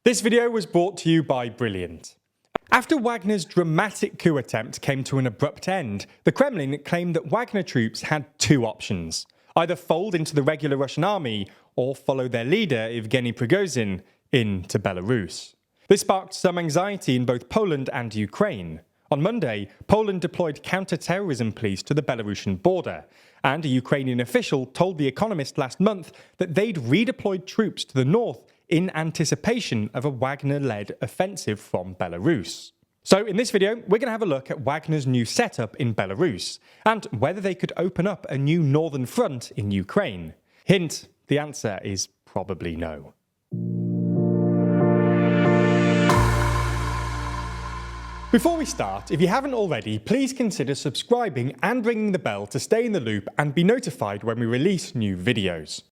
This video was brought to you by Brilliant. After Wagner's dramatic coup attempt came to an abrupt end, the Kremlin claimed that Wagner troops had two options: either fold into the regular Russian army or follow their leader, Evgeny Prigozhin, into Belarus. This sparked some anxiety in both Poland and Ukraine. On Monday, Poland deployed counter-terrorism police to the Belarusian border, and a Ukrainian official told The Economist last month that they'd redeployed troops to the north in anticipation of a Wagner-led offensive from Belarus. So in this video, we're going to have a look at Wagner's new setup in Belarus, and whether they could open up a new northern front in Ukraine. Hint, the answer is probably no. Before we start, if you haven't already, please consider subscribing and ringing the bell to stay in the loop and be notified when we release new videos.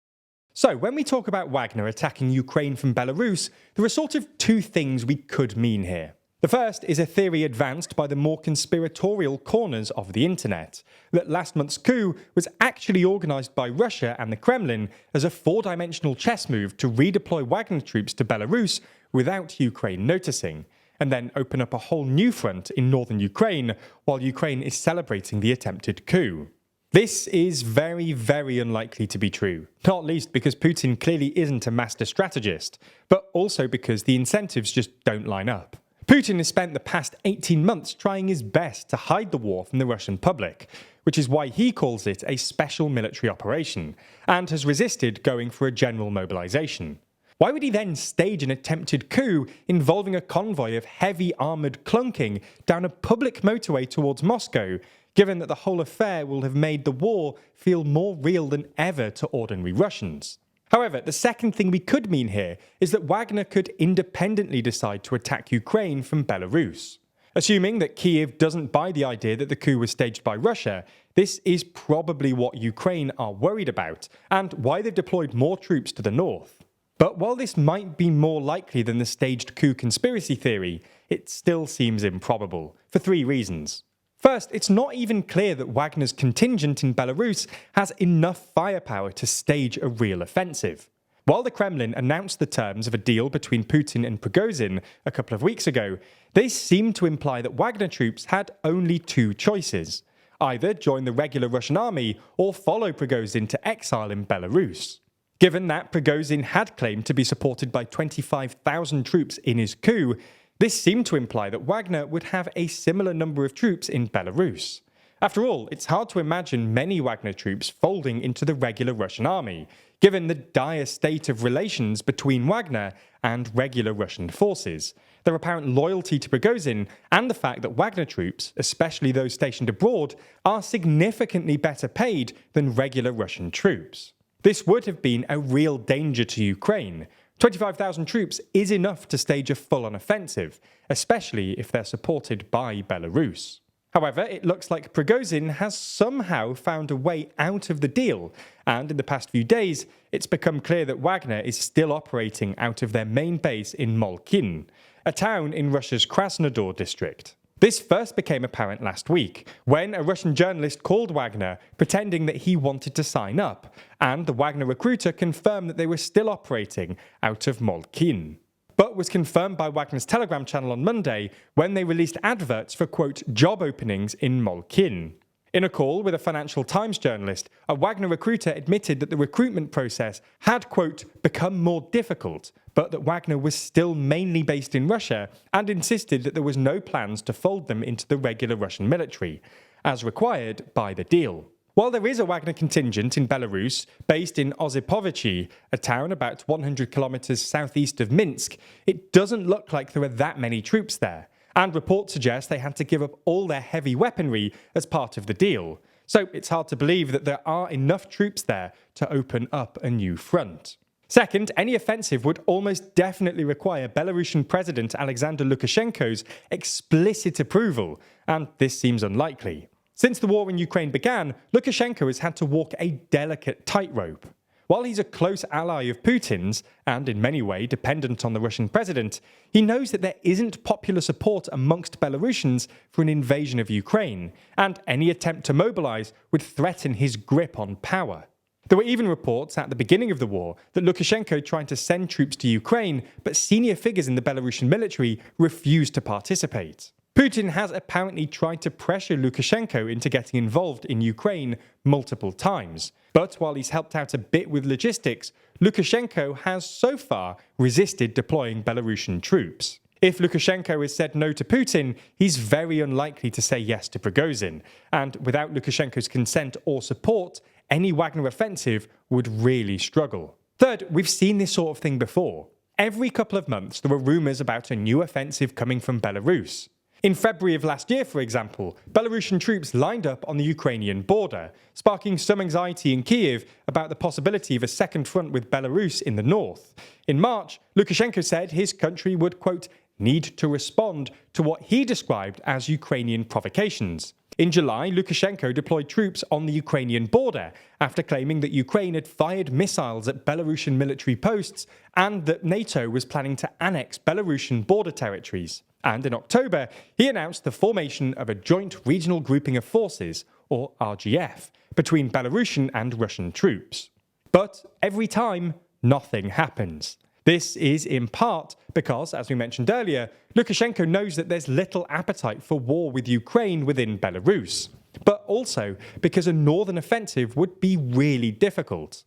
So, when we talk about Wagner attacking Ukraine from Belarus, there are sort of two things we could mean here. The first is a theory advanced by the more conspiratorial corners of the internet, that last month's coup was actually organised by Russia and the Kremlin as a four-dimensional chess move to redeploy Wagner troops to Belarus without Ukraine noticing, and then open up a whole new front in northern Ukraine while Ukraine is celebrating the attempted coup. This is very, very unlikely to be true, not least because Putin clearly isn't a master strategist, but also because the incentives just don't line up. Putin has spent the past 18 months trying his best to hide the war from the Russian public, which is why he calls it a special military operation, and has resisted going for a general mobilization. Why would he then stage an attempted coup involving a convoy of heavy armoured clunking down a public motorway towards Moscow, given that the whole affair will have made the war feel more real than ever to ordinary Russians? However, the second thing we could mean here is that Wagner could independently decide to attack Ukraine from Belarus. Assuming that Kyiv doesn't buy the idea that the coup was staged by Russia, this is probably what Ukraine are worried about, and why they've deployed more troops to the north. But while this might be more likely than the staged coup conspiracy theory, it still seems improbable, for three reasons. First, it's not even clear that Wagner's contingent in Belarus has enough firepower to stage a real offensive. While the Kremlin announced the terms of a deal between Putin and Prigozhin a couple of weeks ago, they seemed to imply that Wagner troops had only two choices: either join the regular Russian army or follow Prigozhin to exile in Belarus. Given that Prigozhin had claimed to be supported by 25,000 troops in his coup, this seemed to imply that Wagner would have a similar number of troops in Belarus. After all, it's hard to imagine many Wagner troops folding into the regular Russian army, given the dire state of relations between Wagner and regular Russian forces, their apparent loyalty to Prigozhin, and the fact that Wagner troops, especially those stationed abroad, are significantly better paid than regular Russian troops. This would have been a real danger to Ukraine. 25,000 troops is enough to stage a full-on offensive, especially if they're supported by Belarus. However, it looks like Prigozhin has somehow found a way out of the deal, and in the past few days, it's become clear that Wagner is still operating out of their main base in Molchin, a town in Russia's Krasnodar district. This first became apparent last week, when a Russian journalist called Wagner, pretending that he wanted to sign up, and the Wagner recruiter confirmed that they were still operating out of Molchin. But was confirmed by Wagner's Telegram channel on Monday, when they released adverts for, quote, job openings in Molchin. In a call with a Financial Times journalist, a Wagner recruiter admitted that the recruitment process had, quote, become more difficult, but that Wagner was still mainly based in Russia, and insisted that there was no plans to fold them into the regular Russian military, as required by the deal. While there is a Wagner contingent in Belarus, based in Osipovichi, a town about 100 kilometers southeast of Minsk, it doesn't look like there are that many troops there, and reports suggest they had to give up all their heavy weaponry as part of the deal. So it's hard to believe that there are enough troops there to open up a new front. Second, any offensive would almost definitely require Belarusian President Alexander Lukashenko's explicit approval, and this seems unlikely. Since the war in Ukraine began, Lukashenko has had to walk a delicate tightrope. While he's a close ally of Putin's, and in many ways dependent on the Russian president, he knows that there isn't popular support amongst Belarusians for an invasion of Ukraine, and any attempt to mobilize would threaten his grip on power. There were even reports at the beginning of the war that Lukashenko tried to send troops to Ukraine, but senior figures in the Belarusian military refused to participate. Putin has apparently tried to pressure Lukashenko into getting involved in Ukraine multiple times. But while he's helped out a bit with logistics, Lukashenko has so far resisted deploying Belarusian troops. If Lukashenko has said no to Putin, he's very unlikely to say yes to Prigozhin, and without Lukashenko's consent or support, any Wagner offensive would really struggle. Third, we've seen this sort of thing before. Every couple of months there were rumours about a new offensive coming from Belarus. In February of last year, for example, Belarusian troops lined up on the Ukrainian border, sparking some anxiety in Kyiv about the possibility of a second front with Belarus in the north. In March, Lukashenko said his country would, quote, need to respond to what he described as Ukrainian provocations. In July, Lukashenko deployed troops on the Ukrainian border after claiming that Ukraine had fired missiles at Belarusian military posts and that NATO was planning to annex Belarusian border territories. And in October, he announced the formation of a joint regional grouping of forces, or RGF, between Belarusian and Russian troops. But every time, nothing happens. This is in part because, as we mentioned earlier, Lukashenko knows that there's little appetite for war with Ukraine within Belarus, but also because a northern offensive would be really difficult.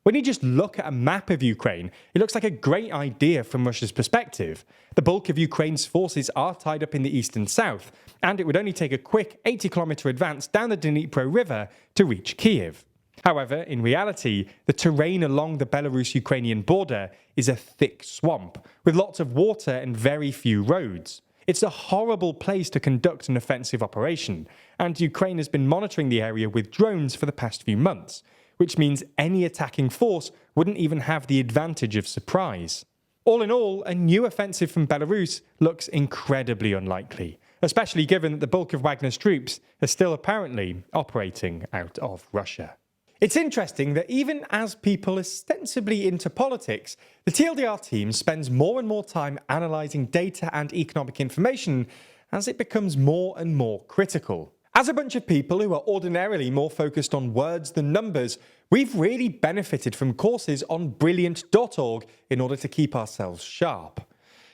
When you just look at a map of Ukraine, it looks like a great idea from Russia's perspective. The bulk of Ukraine's forces are tied up in the east and south, and it would only take a quick 80-kilometre advance down the Dnipro River to reach Kyiv. However, in reality, the terrain along the Belarus-Ukrainian border is a thick swamp, with lots of water and very few roads. It's a horrible place to conduct an offensive operation, and Ukraine has been monitoring the area with drones for the past few months, which means any attacking force wouldn't even have the advantage of surprise. All in all, a new offensive from Belarus looks incredibly unlikely, especially given that the bulk of Wagner's troops are still apparently operating out of Russia. It's interesting that even as people ostensibly into politics, the TLDR team spends more and more time analysing data and economic information as it becomes more and more critical. As a bunch of people who are ordinarily more focused on words than numbers, we've really benefited from courses on Brilliant.org in order to keep ourselves sharp.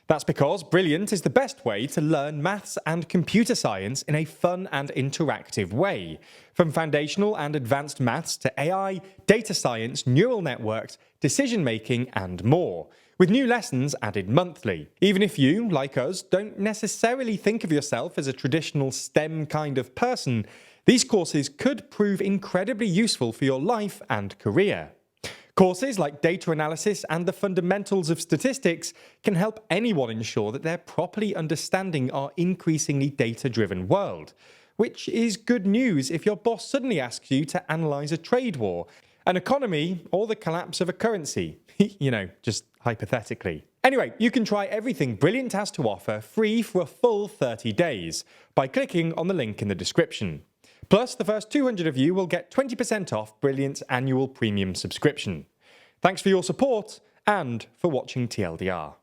That's because Brilliant is the best way to learn maths and computer science in a fun and interactive way. From foundational and advanced maths to AI, data science, neural networks, decision making, and more, with new lessons added monthly. Even if you, like us, don't necessarily think of yourself as a traditional STEM kind of person, these courses could prove incredibly useful for your life and career. Courses like data analysis and the fundamentals of statistics can help anyone ensure that they're properly understanding our increasingly data-driven world, which is good news if your boss suddenly asks you to analyse a trade war, an economy, or the collapse of a currency. You know, just hypothetically. Anyway, you can try everything Brilliant has to offer free for a full 30 days by clicking on the link in the description. Plus, the first 200 of you will get 20% off Brilliant's annual premium subscription. Thanks for your support and for watching TLDR.